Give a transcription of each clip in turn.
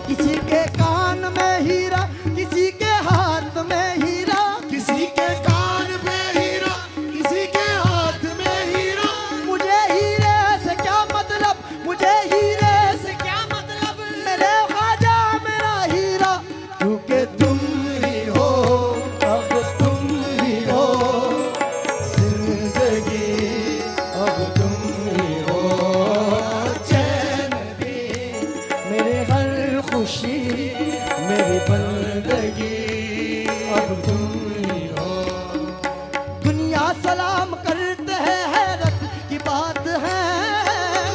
किसी के कान में हीरा, किसी के हाथ में हीरा, किसी के कान में हीरा, किसी के हाथ में हीरा। मुझे हीरे से क्या मतलब, मुझे हीरे से क्या मतलब, मेरे ख्वाजा मेरा हीरा, क्योंकि तुम ही हो, अब तुम ही हो जिंदगी, अब तुम ही हो चैन भी, मेरे हर खुशी, मेरी बंदगी, अब तुम ही हो। दुनिया सलाम करते हैं, हैरत की बात है,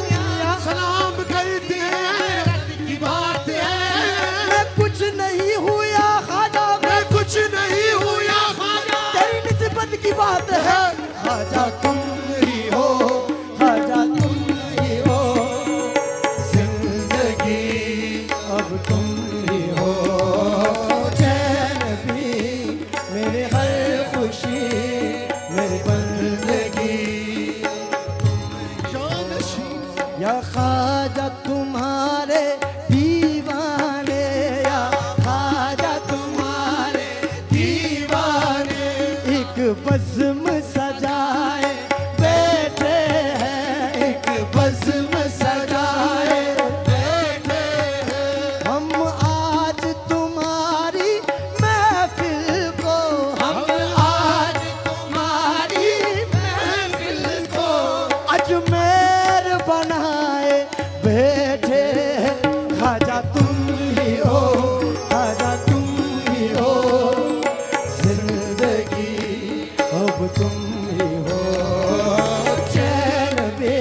दुनिया सलाम करते हैं, रत की बात है। मैं कुछ नहीं हुआ ख्वाजा, मैं कुछ नहीं हुआ ख्वाजा, तेरी निस्बत की बात है, ख्वाजा तुम ही हो, ख्वाजा तुम ही हो जिंदगी, अब तुम ही हो चैन भी, मेरे हर खुशी, मेरी बंदगी। या ख्वाजा तुम्हारे दीवाने, या ख्वाजा तुम्हारे दीवाने, एक बज़्म सजाए बैठे हैं, एक बज़्म सजाए बैठे हैं। हम आज तुम्हारी महफिल को, हम आज तुम्हारी महफिल को अजमेर बनाए बैठे हैं। ख्वाजा तुम ही हो, ख्वाजा तुम ही हो जिंदगी, अब तुम ही हो चैन भी,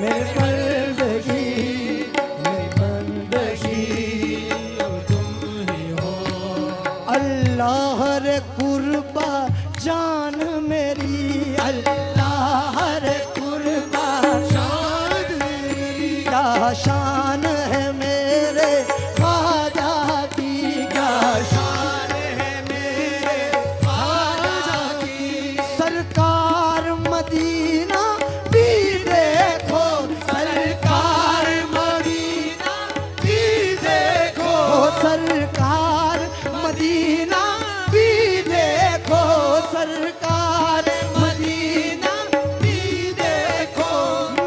मेरी बंदगी, मेरी बंदगी, अब तुम ही हो। अल्लाह रे कुर्बा जान मेरी, अल्लाह रे कुर्बा शान मेरी, क्या शान है मेरे ख्वाजा की, क्या शान है मेरे ख्वाजा की। सरकार मदीना भी देखो, सरकार मदीना भी देखो, सरकार मदीना भी देखो, सरकार मदीना भी देखो।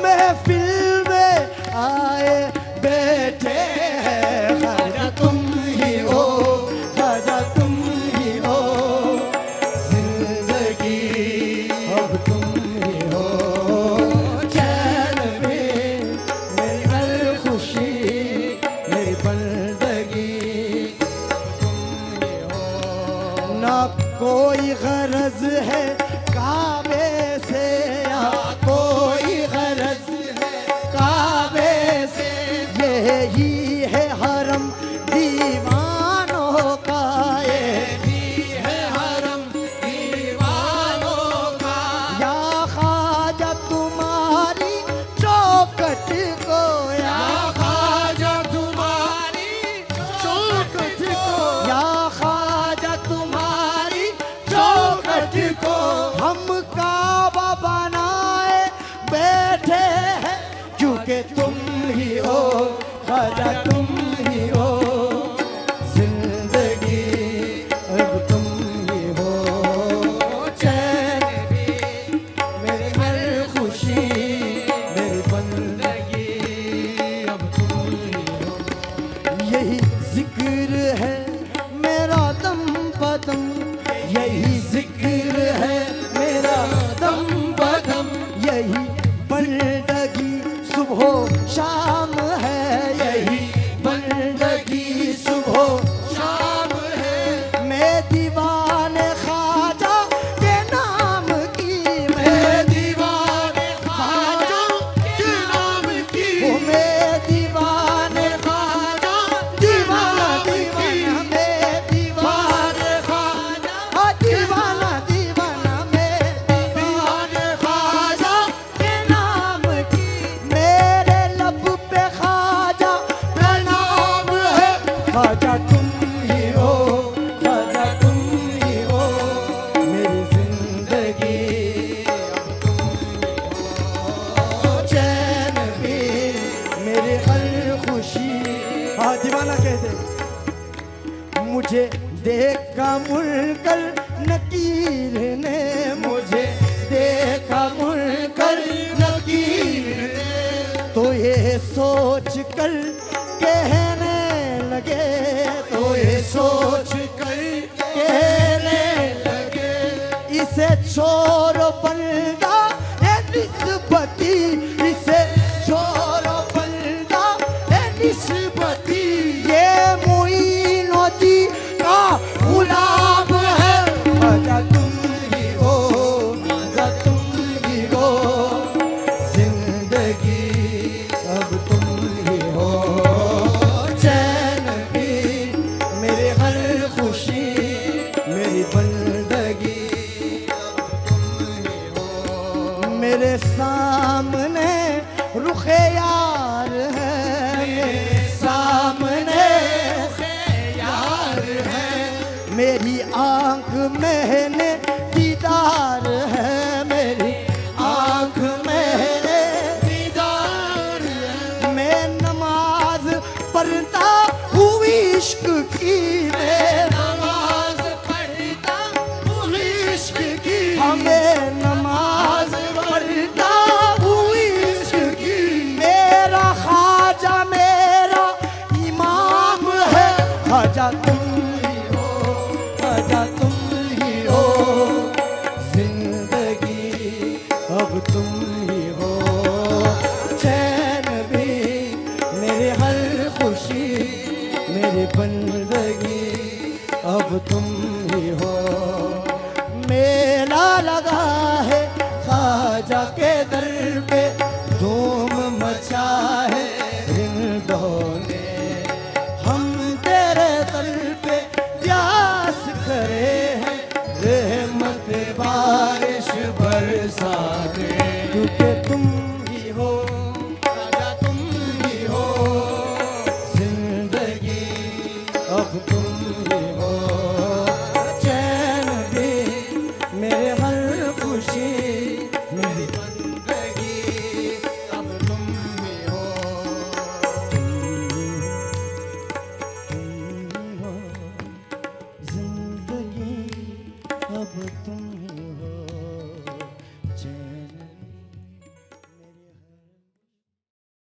महफिल में आए बैठे हैं, ख्वाजा तुम ही हो, ख्वाजा तुम ही हो जिंदगी, अब तुम ही हो चैन भी, मेरी हर खुशी, मेरी बंदगी, तुम ही हो। ना कोई गरज है काबे से, या कोई गरज है काबे से, यही है हरम दीवानों का, यही है हरम दीवानों का। या ख्वाजा तुम्हारी चौखट को, या ख्वाजा तुम्हारी चौखट को, या ख्वाजा तुम्हारी चौखट को हम काबा बनाए बैठे हैं, क्योंकि तुम ही हो, ख्वाजा तुम ही हो जिंदगी, अब तुम ही हो चैन भी, मेरी हर खुशी, मेरी बंदगी, अब तुम ही हो। यही जिक्र है मेरा दम बदम, यही जिक्र है मेरा दम बदम, यही बंदगी सुबह शाम है, यही बंदगी सुबह शाम है। मैं दीवाने ख्वाजा के नाम की, मैं दीवाने ख्वाजा के नाम की, वो मैं दीवाने ख्वाजा, दीवाना दीवाना, मैं दीवाने ख्वाजा, दीवाना दीवाना, मैं दीवाने ख्वाजा के नाम की। मेरे लब पे ख्वाजा प्रणाम है, ख्वाजा तुम ही हो, ख्वाजा तुम ही हो मेरी जिंदगी, अब तुम ही हो चैन भी, मेरी हर खुशी, हाँ दीवाना कहते मुझे देखा मुनकर नकीर ने, मुझे देखा मुनकर नकीर ने, तो ये सोच कर कहने लगे, तो ये सोच कर कहने लगे, इसे छोरो बंदा है निस्बती, इसे छोरो बंदा है निस्बती, ये मोइनुद्दीन का गुलाम है। आजा तुम ही हो, आजा तुम ही हो, जिंदगी अब तुम ही हो, चैन भी मेरे हर खुशी मेरी बंदगी अब तुम ही हो। मेरे सामने रुखे यार है, मेरे सामने मेरी आंख में दीदार है, मेरी आंख में दीदार है, मैं नमाज पढ़ता हूँ इश्क की, मैं नमाज पढ़ता हूँ इश्क की, हमें नमाज पढ़ता हूँ इश्क की, मेरा ख्वाजा मेरा इमाम है। ख्वाजा तुम आजा तुम ही हो, जिंदगी अब तुम ही हो, चैन भी मेरे हर खुशी मेरी बंदगी अब तुम ही हो। मेला लगा है ख्वाजा के दर पे, धूम मचा है रिंदों ने, हम तेरे दर पे प्यास करे हैं, रहमत बारिश बरसा दे, क्योंकि तुम ही हो, आजा तुम ही हो, जिंदगी अब तुम ही हो, चैन भी मेरे हर खुशी मेरी बंदगी अब तुम ही हो, तुम ही हो, जिंदगी अब तुम